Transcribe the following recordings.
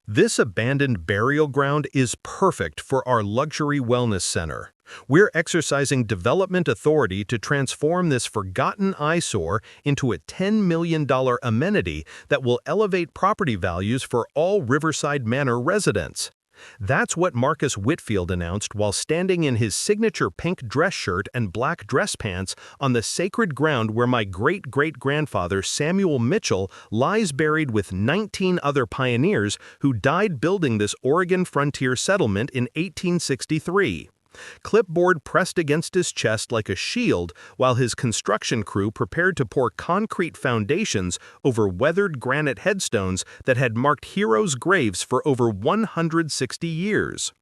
This abandoned burial ground is perfect for our luxury wellness center. We're exercising development authority to transform this forgotten eyesore into a $10 million amenity that will elevate property values for all Riverside Manor residents. That's what Marcus Whitfield announced while standing in his signature pink dress shirt and black dress pants on the sacred ground where my great-great-grandfather Samuel Mitchell lies buried with 19 other pioneers who died building this Oregon frontier settlement in 1863. Clipboard pressed against his chest like a shield while his construction crew prepared to pour concrete foundations over weathered granite headstones that had marked heroes' graves for over 160 years.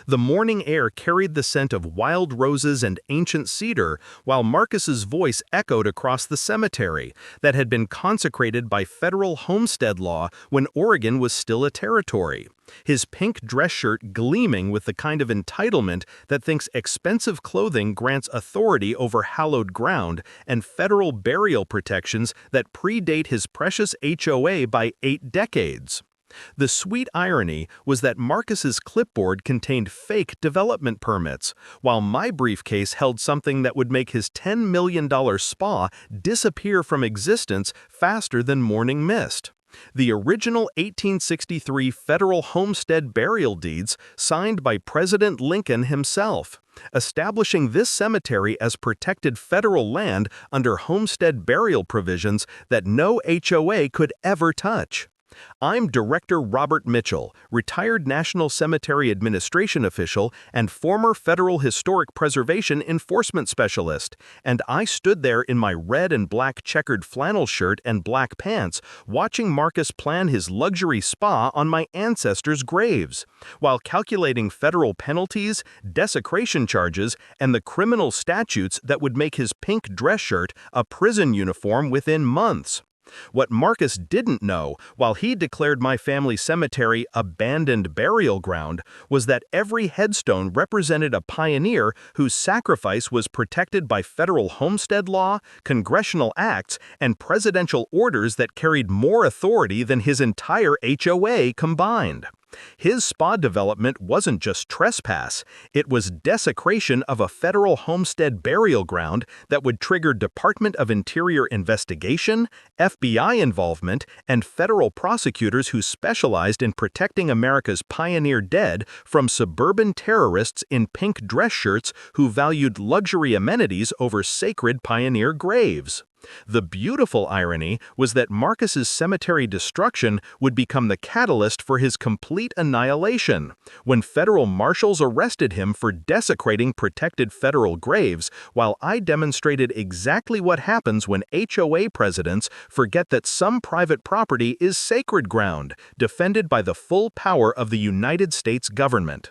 The morning air carried the scent of wild roses and ancient cedar, while Marcus's voice echoed across the cemetery that had been consecrated by federal homestead law when Oregon was still a territory. His pink dress shirt gleaming with the kind of entitlement that thinks expensive clothing grants authority over hallowed ground and federal burial protections that predate his precious HOA by 8 decades. The sweet irony was that Marcus's clipboard contained fake development permits, while my briefcase held something that would make his $10 million spa disappear from existence faster than morning mist. The original 1863 federal homestead burial deeds signed by President Lincoln himself, establishing this cemetery as protected federal land under homestead burial provisions that no HOA could ever touch. I'm Director Robert Mitchell, retired National Cemetery Administration official and former Federal Historic Preservation Enforcement Specialist, and I stood there in my red and black checkered flannel shirt and black pants watching Marcus plan his luxury spa on my ancestors' graves, while calculating federal penalties, desecration charges, and the criminal statutes that would make his pink dress shirt a prison uniform within months. What Marcus didn't know, while he declared my family cemetery abandoned burial ground, was that every headstone represented a pioneer whose sacrifice was protected by federal homestead law, congressional acts, and presidential orders that carried more authority than his entire HOA combined. His spa development wasn't just trespass, it was desecration of a federal homestead burial ground that would trigger Department of Interior investigation, FBI involvement, and federal prosecutors who specialized in protecting America's pioneer dead from suburban terrorists in pink dress shirts who valued luxury amenities over sacred pioneer graves. The beautiful irony was that Marcus's cemetery destruction would become the catalyst for his complete annihilation, when federal marshals arrested him for desecrating protected federal graves, while I demonstrated exactly what happens when HOA presidents forget that some private property is sacred ground, defended by the full power of the United States government.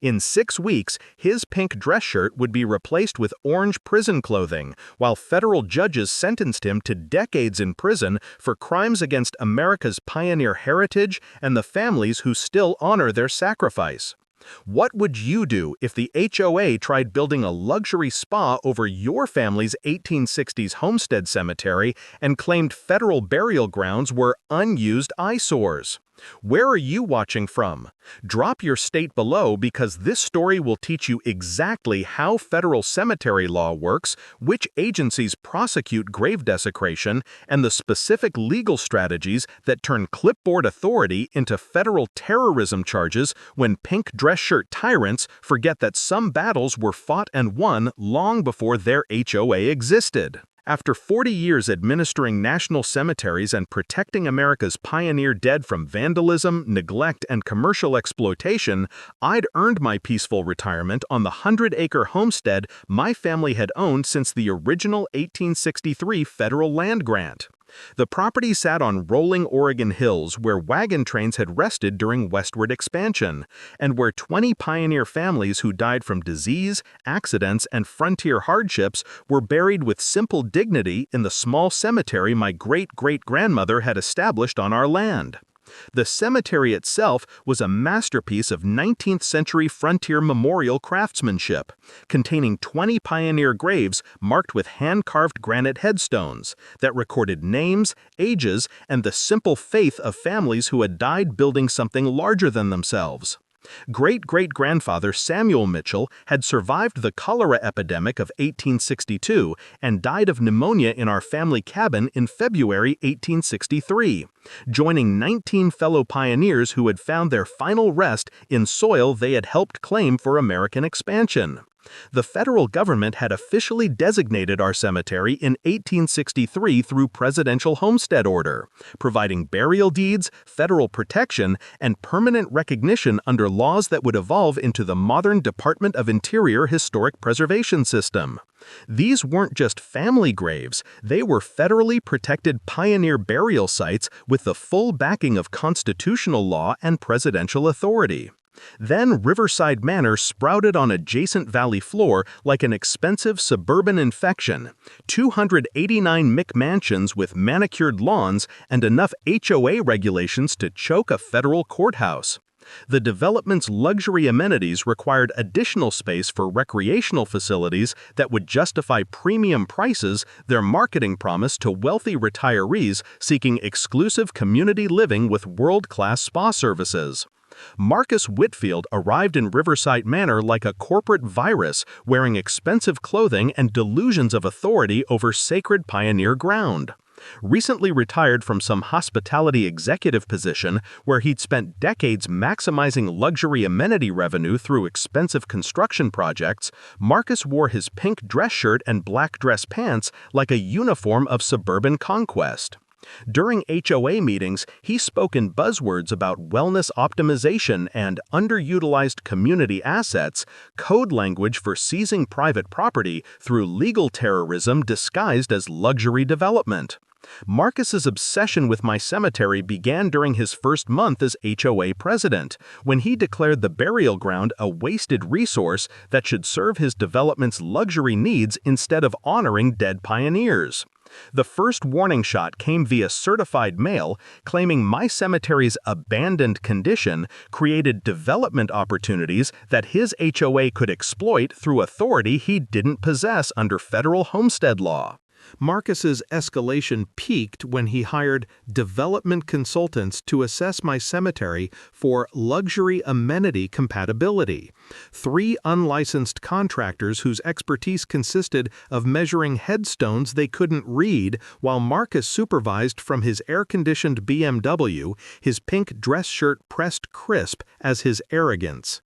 In 6 weeks, his pink dress shirt would be replaced with orange prison clothing, while federal judges sentenced him to decades in prison for crimes against America's pioneer heritage and the families who still honor their sacrifice. What would you do if the HOA tried building a luxury spa over your family's 1860s Homestead cemetery and claimed federal burial grounds were unused eyesores? Where are you watching from? Drop your state below because this story will teach you exactly how federal cemetery law works, which agencies prosecute grave desecration, and the specific legal strategies that turn clipboard authority into federal terrorism charges when pink dress shirt tyrants forget that some battles were fought and won long before their HOA existed. After 40 years administering national cemeteries and protecting America's pioneer dead from vandalism, neglect, and commercial exploitation, I'd earned my peaceful retirement on the 100-acre homestead my family had owned since the original 1863 federal land grant. The property sat on rolling Oregon hills where wagon trains had rested during westward expansion, and where 20 pioneer families who died from disease, accidents, and frontier hardships were buried with simple dignity in the small cemetery my great-great-grandmother had established on our land. The cemetery itself was a masterpiece of 19th-century frontier memorial craftsmanship, containing 20 pioneer graves marked with hand-carved granite headstones that recorded names, ages, and the simple faith of families who had died building something larger than themselves. Great-great-grandfather Samuel Mitchell had survived the cholera epidemic of 1862 and died of pneumonia in our family cabin in February 1863, joining 19 fellow pioneers who had found their final rest in soil they had helped claim for American expansion. The federal government had officially designated our cemetery in 1863 through Presidential Homestead Order, providing burial deeds, federal protection, and permanent recognition under laws that would evolve into the modern Department of Interior Historic Preservation System. These weren't just family graves, they were federally protected pioneer burial sites with the full backing of constitutional law and presidential authority. Then Riverside Manor sprouted on adjacent valley floor like an expensive suburban infection, 289 McMansions with manicured lawns and enough HOA regulations to choke a federal courthouse. The development's luxury amenities required additional space for recreational facilities that would justify premium prices, their marketing promise to wealthy retirees seeking exclusive community living with world-class spa services. Marcus Whitfield arrived in Riverside Manor like a corporate virus, wearing expensive clothing and delusions of authority over sacred pioneer ground. Recently retired from some hospitality executive position where he'd spent decades maximizing luxury amenity revenue through expensive construction projects, Marcus wore his pink dress shirt and black dress pants like a uniform of suburban conquest. During HOA meetings, he spoke in buzzwords about wellness optimization and underutilized community assets, code language for seizing private property through legal terrorism disguised as luxury development. Marcus's obsession with my cemetery began during his first month as HOA president, when he declared the burial ground a wasted resource that should serve his development's luxury needs instead of honoring dead pioneers. The first warning shot came via certified mail, claiming my cemetery's abandoned condition created development opportunities that his HOA could exploit through authority he didn't possess under federal homestead law. Marcus's escalation peaked when he hired development consultants to assess my cemetery for luxury amenity compatibility. 3 unlicensed contractors whose expertise consisted of measuring headstones they couldn't read while Marcus supervised from his air-conditioned BMW, his pink dress shirt pressed crisp as his arrogance.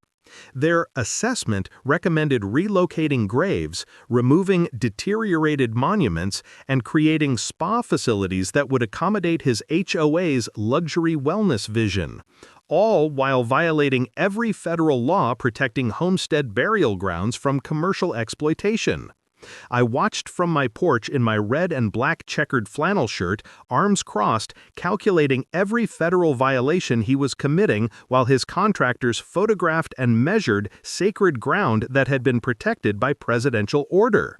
Their assessment recommended relocating graves, removing deteriorated monuments, and creating spa facilities that would accommodate his HOA's luxury wellness vision, all while violating every federal law protecting homestead burial grounds from commercial exploitation. I watched from my porch in my red and black checkered flannel shirt, arms crossed, calculating every federal violation he was committing while his contractors photographed and measured sacred ground that had been protected by presidential order.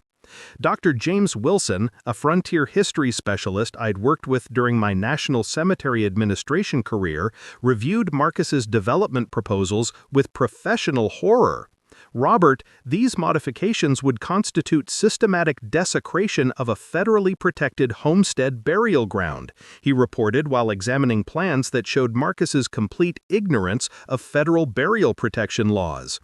Dr. James Wilson, a frontier history specialist I'd worked with during my National Cemetery Administration career, reviewed Marcus's development proposals with professional horror. Robert, these modifications would constitute systematic desecration of a federally protected homestead burial ground, he reported while examining plans that showed Marcus's complete ignorance of federal burial protection laws.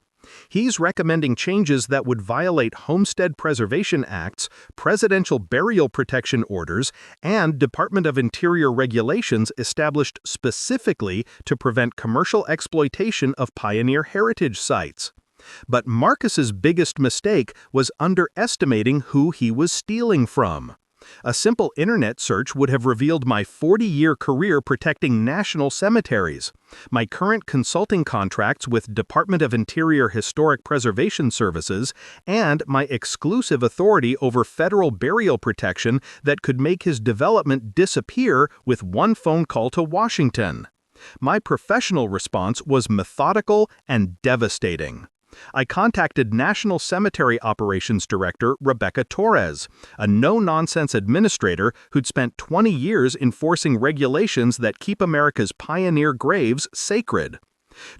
He's recommending changes that would violate Homestead Preservation Acts, presidential burial protection orders, and Department of Interior regulations established specifically to prevent commercial exploitation of pioneer heritage sites. But Marcus's biggest mistake was underestimating who he was stealing from. A simple internet search would have revealed my 40-year career protecting national cemeteries, my current consulting contracts with Department of Interior Historic Preservation Services, and my exclusive authority over federal burial protection that could make his development disappear with one phone call to Washington. My professional response was methodical and devastating. I contacted National Cemetery Operations Director Rebecca Torres, a no-nonsense administrator who'd spent 20 years enforcing regulations that keep America's pioneer graves sacred.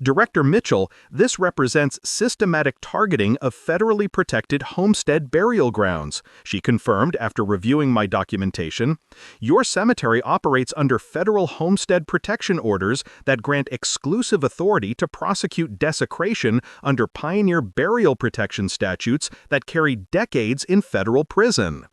Director Mitchell, this represents systematic targeting of federally protected homestead burial grounds, she confirmed after reviewing my documentation. Your cemetery operates under federal homestead protection orders that grant exclusive authority to prosecute desecration under pioneer burial protection statutes that carry decades in federal prison.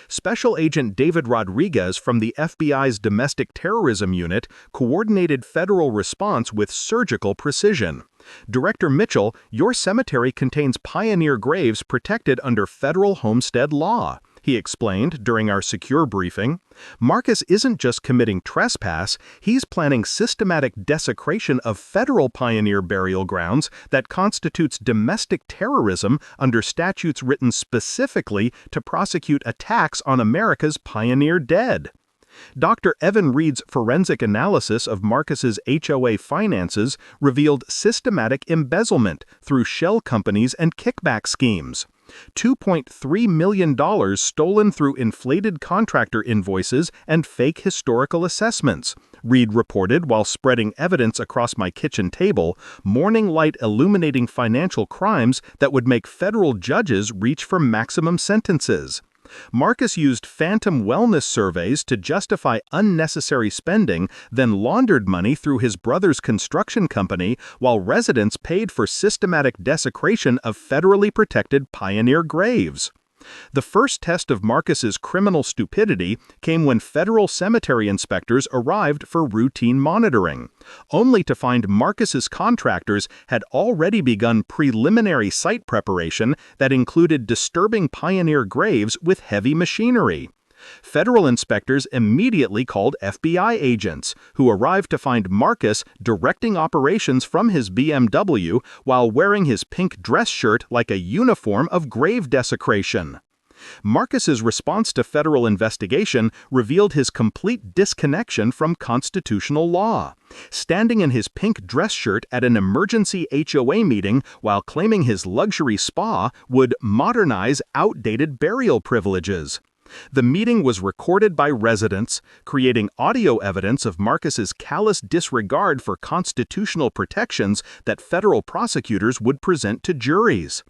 Special Agent David Rodriguez from the FBI's Domestic Terrorism Unit coordinated federal response with surgical precision. Director Mitchell, your cemetery contains pioneer graves protected under federal homestead law, he explained during our secure briefing. Marcus isn't just committing trespass, he's planning systematic desecration of federal pioneer burial grounds that constitutes domestic terrorism under statutes written specifically to prosecute attacks on America's pioneer dead. Dr. Evan Reed's forensic analysis of Marcus's HOA finances revealed systematic embezzlement through shell companies and kickback schemes. $2.3 million stolen through inflated contractor invoices and fake historical assessments, Reed reported while spreading evidence across my kitchen table, morning light illuminating financial crimes that would make federal judges reach for maximum sentences. Marcus used phantom wellness surveys to justify unnecessary spending, then laundered money through his brother's construction company while residents paid for systematic desecration of federally protected pioneer graves. The first test of Marcus's criminal stupidity came when federal cemetery inspectors arrived for routine monitoring, only to find Marcus's contractors had already begun preliminary site preparation that included disturbing pioneer graves with heavy machinery. Federal inspectors immediately called FBI agents, who arrived to find Marcus directing operations from his BMW while wearing his pink dress shirt like a uniform of grave desecration. Marcus's response to federal investigation revealed his complete disconnection from constitutional law. Standing in his pink dress shirt at an emergency HOA meeting while claiming his luxury spa would modernize outdated burial privileges. The meeting was recorded by residents, creating audio evidence of Marcus's callous disregard for constitutional protections that federal prosecutors would present to juries.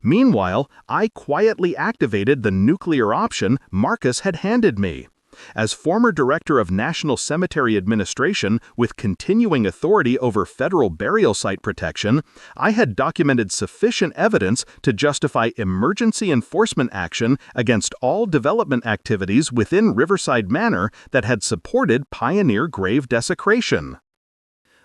Meanwhile, I quietly activated the nuclear option Marcus had handed me. As former director of National Cemetery Administration with continuing authority over federal burial site protection, I had documented sufficient evidence to justify emergency enforcement action against all development activities within Riverside Manor that had supported pioneer grave desecration.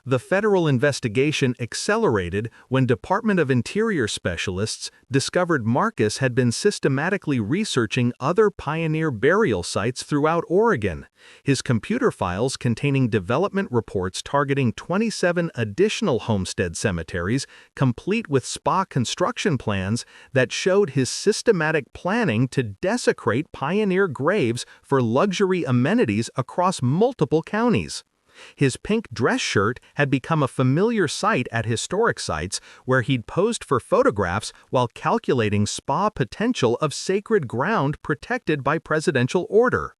The federal investigation accelerated when Department of Interior specialists discovered Marcus had been systematically researching other pioneer burial sites throughout Oregon. His computer files containing development reports targeting 27 additional homestead cemeteries, complete with spa construction plans that showed his systematic planning to desecrate pioneer graves for luxury amenities across multiple counties. His pink dress shirt had become a familiar sight at historic sites where he'd posed for photographs while calculating spa potential of sacred ground protected by presidential order.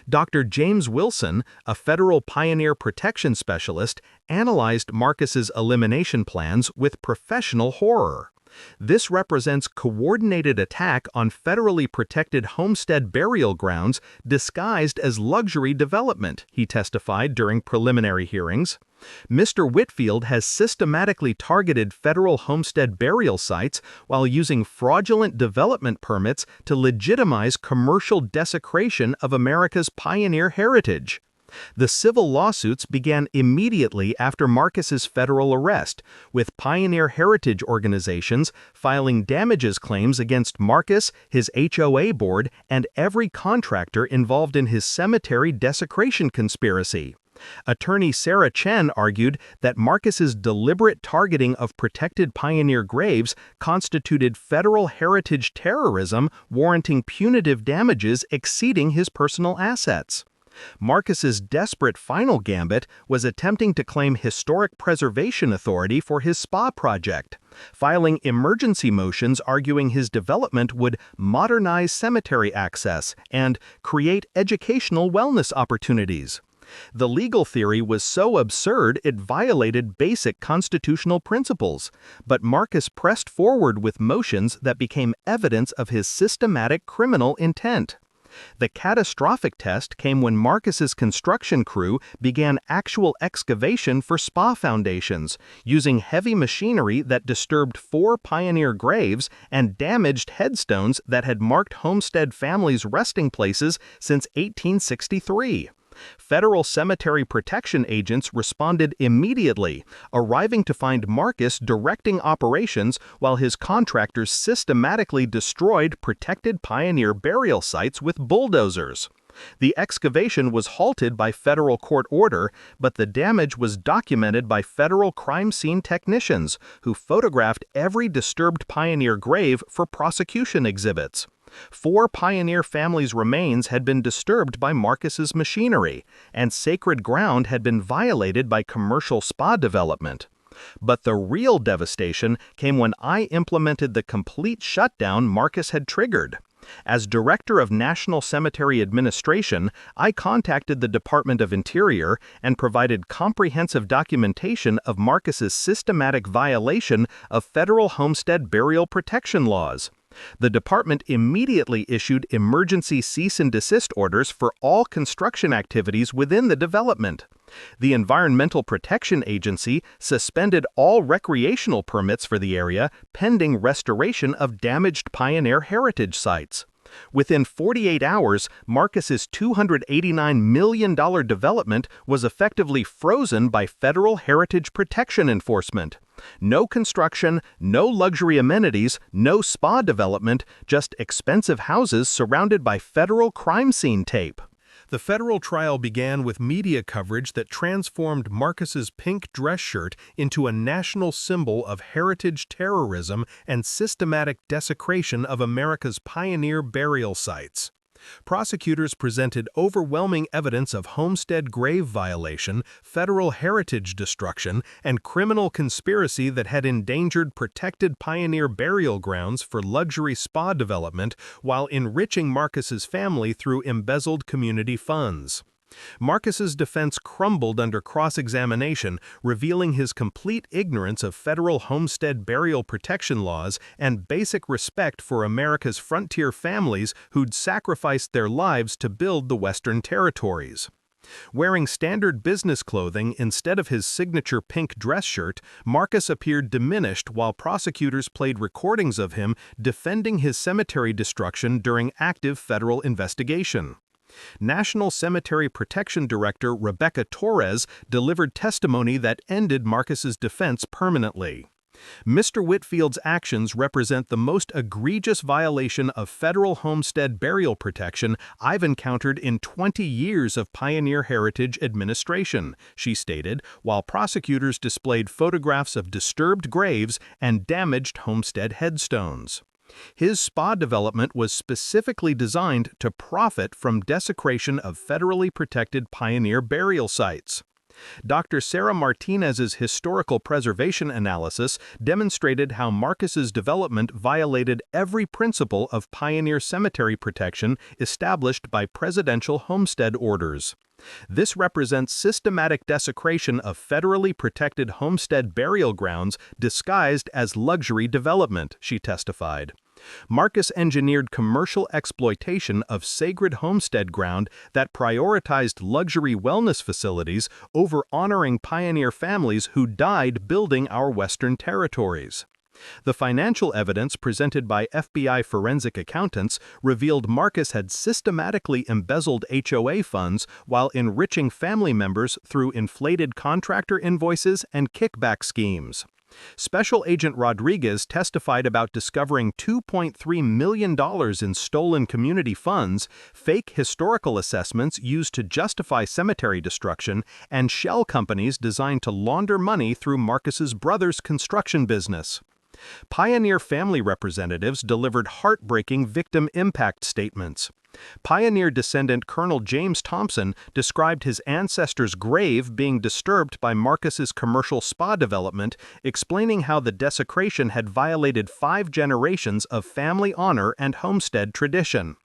Dr. James Wilson, a federal pioneer protection specialist, analyzed Marcus's elimination plans with professional horror. This represents coordinated attack on federally protected homestead burial grounds disguised as luxury development, he testified during preliminary hearings. Mr. Whitfield has systematically targeted federal homestead burial sites while using fraudulent development permits to legitimize commercial desecration of America's pioneer heritage. The civil lawsuits began immediately after Marcus's federal arrest, with pioneer heritage organizations filing damages claims against Marcus, his HOA board, and every contractor involved in his cemetery desecration conspiracy. Attorney Sarah Chen argued that Marcus's deliberate targeting of protected pioneer graves constituted federal heritage terrorism, warranting punitive damages exceeding his personal assets. Marcus's desperate final gambit was attempting to claim historic preservation authority for his spa project, filing emergency motions arguing his development would modernize cemetery access and create educational wellness opportunities. The legal theory was so absurd it violated basic constitutional principles, but Marcus pressed forward with motions that became evidence of his systematic criminal intent. The catastrophic test came when Marcus's construction crew began actual excavation for spa foundations, using heavy machinery that disturbed 4 pioneer graves and damaged headstones that had marked Homestead families' resting places since 1863. Federal cemetery protection agents responded immediately, arriving to find Marcus directing operations while his contractors systematically destroyed protected pioneer burial sites with bulldozers. The excavation was halted by federal court order, but the damage was documented by federal crime scene technicians who photographed every disturbed pioneer grave for prosecution exhibits. 4 pioneer families' remains had been disturbed by Marcus's machinery, and sacred ground had been violated by commercial spa development. But the real devastation came when I implemented the complete shutdown Marcus had triggered. As Director of National Cemetery Administration, I contacted the Department of Interior and provided comprehensive documentation of Marcus's systematic violation of federal homestead burial protection laws. The department immediately issued emergency cease and desist orders for all construction activities within the development. The Environmental Protection Agency suspended all recreational permits for the area pending restoration of damaged pioneer heritage sites. Within 48 hours, Marcus's $289 million development was effectively frozen by federal heritage protection enforcement. No construction, no luxury amenities, no spa development, just expensive houses surrounded by federal crime scene tape. The federal trial began with media coverage that transformed Marcus's pink dress shirt into a national symbol of heritage terrorism and systematic desecration of America's pioneer burial sites. Prosecutors presented overwhelming evidence of homestead grave violation, federal heritage destruction, and criminal conspiracy that had endangered protected pioneer burial grounds for luxury spa development while enriching Marcus's family through embezzled community funds. Marcus's defense crumbled under cross-examination, revealing his complete ignorance of federal homestead burial protection laws and basic respect for America's frontier families who'd sacrificed their lives to build the Western territories. Wearing standard business clothing instead of his signature pink dress shirt, Marcus appeared diminished while prosecutors played recordings of him defending his cemetery destruction during active federal investigation. National Cemetery Protection Director Rebecca Torres delivered testimony that ended Marcus's defense permanently. Mr. Whitfield's actions represent the most egregious violation of federal homestead burial protection I've encountered in 20 years of pioneer heritage administration, she stated, while prosecutors displayed photographs of disturbed graves and damaged homestead headstones. His spa development was specifically designed to profit from desecration of federally protected pioneer burial sites. Dr. Sarah Martinez's historical preservation analysis demonstrated how Marcus's development violated every principle of pioneer cemetery protection established by presidential homestead orders. This represents systematic desecration of federally protected homestead burial grounds disguised as luxury development, she testified. Marcus engineered commercial exploitation of sacred homestead ground that prioritized luxury wellness facilities over honoring pioneer families who died building our Western territories. The financial evidence presented by FBI forensic accountants revealed Marcus had systematically embezzled HOA funds while enriching family members through inflated contractor invoices and kickback schemes. Special Agent Rodriguez testified about discovering $2.3 million in stolen community funds, fake historical assessments used to justify cemetery destruction, and shell companies designed to launder money through Marcus's brother's construction business. Pioneer family representatives delivered heartbreaking victim impact statements. Pioneer descendant Colonel James Thompson described his ancestor's grave being disturbed by Marcus's commercial spa development, explaining how the desecration had violated 5 generations of family honor and homestead tradition.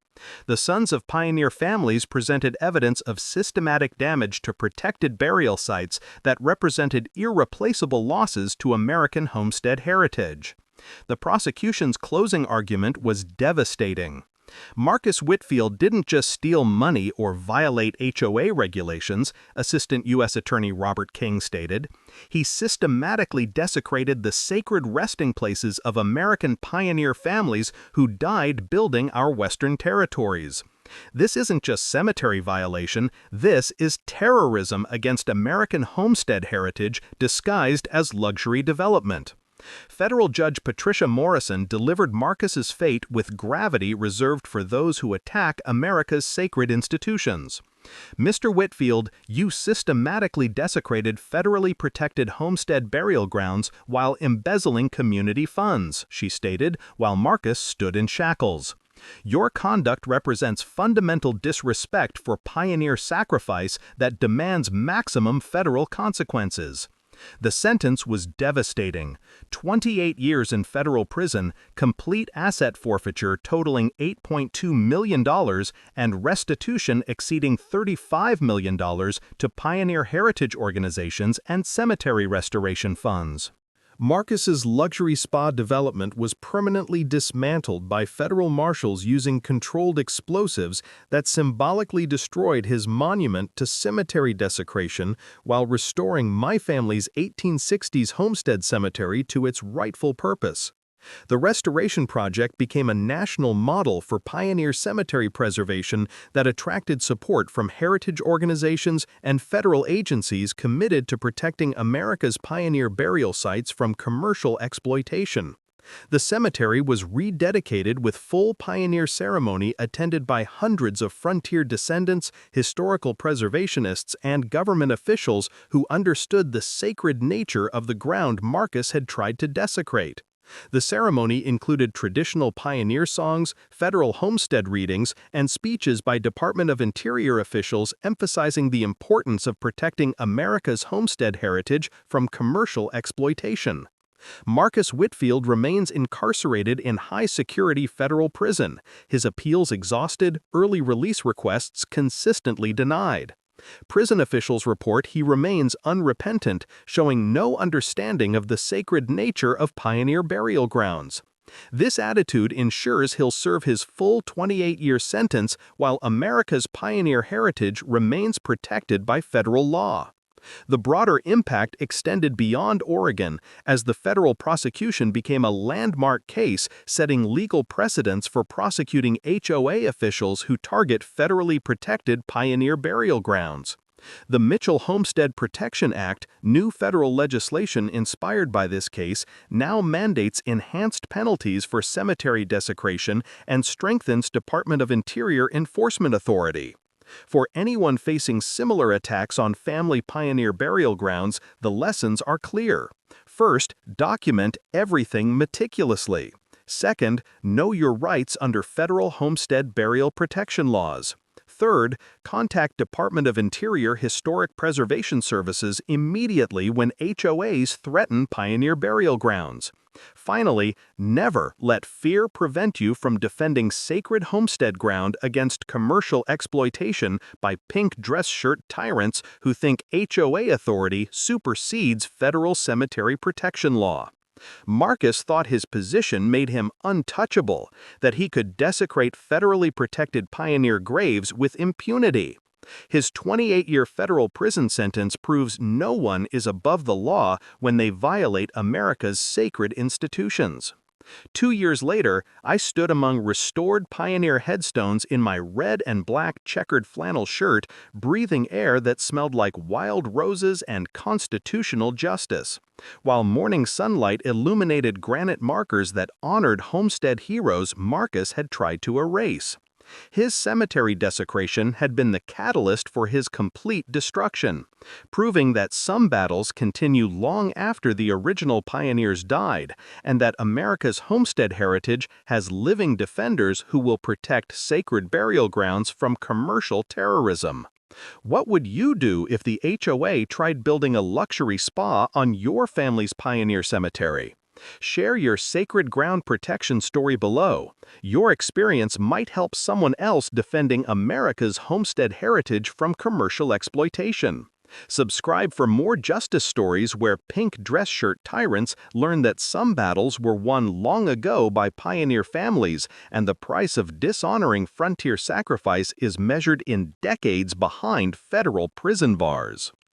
The sons of pioneer families presented evidence of systematic damage to protected burial sites that represented irreplaceable losses to American homestead heritage. The prosecution's closing argument was devastating. Marcus Whitfield didn't just steal money or violate HOA regulations, Assistant U.S. Attorney Robert King stated. He systematically desecrated the sacred resting places of American pioneer families who died building our Western territories. This isn't just cemetery violation, this is terrorism against American homestead heritage disguised as luxury development. Federal Judge Patricia Morrison delivered Marcus's fate with gravity reserved for those who attack America's sacred institutions. Mr. Whitfield, you systematically desecrated federally protected homestead burial grounds while embezzling community funds, she stated, while Marcus stood in shackles. Your conduct represents fundamental disrespect for pioneer sacrifice that demands maximum federal consequences. The sentence was devastating. 28 years in federal prison, complete asset forfeiture totaling $8.2 million, and restitution exceeding $35 million to pioneer heritage organizations and cemetery restoration funds. Marcus's luxury spa development was permanently dismantled by federal marshals using controlled explosives that symbolically destroyed his monument to cemetery desecration while restoring my family's 1860s Homestead cemetery to its rightful purpose. The restoration project became a national model for pioneer cemetery preservation that attracted support from heritage organizations and federal agencies committed to protecting America's pioneer burial sites from commercial exploitation. The cemetery was rededicated with full pioneer ceremony attended by hundreds of frontier descendants, historical preservationists, and government officials who understood the sacred nature of the ground Marcus had tried to desecrate. The ceremony included traditional pioneer songs, federal homestead readings, and speeches by Department of Interior officials emphasizing the importance of protecting America's homestead heritage from commercial exploitation. Marcus Whitfield remains incarcerated in high-security federal prison, his appeals exhausted, early release requests consistently denied. Prison officials report he remains unrepentant, showing no understanding of the sacred nature of pioneer burial grounds. This attitude ensures he'll serve his full 28-year sentence while America's pioneer heritage remains protected by federal law. The broader impact extended beyond Oregon as the federal prosecution became a landmark case setting legal precedents for prosecuting HOA officials who target federally protected pioneer burial grounds. The Mitchell Homestead Protection Act, new federal legislation inspired by this case, now mandates enhanced penalties for cemetery desecration and strengthens Department of Interior enforcement authority. For anyone facing similar attacks on family pioneer burial grounds, the lessons are clear. First, document everything meticulously. Second, know your rights under federal homestead burial protection laws. Third, contact Department of Interior Historic Preservation Services immediately when HOAs threaten pioneer burial grounds. Finally, never let fear prevent you from defending sacred homestead ground against commercial exploitation by pink dress shirt tyrants who think HOA authority supersedes federal cemetery protection law. Marcus thought his position made him untouchable, that he could desecrate federally protected pioneer graves with impunity. His 28-year federal prison sentence proves no one is above the law when they violate America's sacred institutions. 2 years later, I stood among restored pioneer headstones in my red and black checkered flannel shirt, breathing air that smelled like wild roses and constitutional justice, while morning sunlight illuminated granite markers that honored homestead heroes Marcus had tried to erase. His cemetery desecration had been the catalyst for his complete destruction, proving that some battles continue long after the original pioneers died, and that America's homestead heritage has living defenders who will protect sacred burial grounds from commercial terrorism. What would you do if the HOA tried building a luxury spa on your family's pioneer cemetery? Share your sacred ground protection story below. Your experience might help someone else defending America's homestead heritage from commercial exploitation. Subscribe for more justice stories where pink dress shirt tyrants learn that some battles were won long ago by pioneer families, and the price of dishonoring frontier sacrifice is measured in decades behind federal prison bars.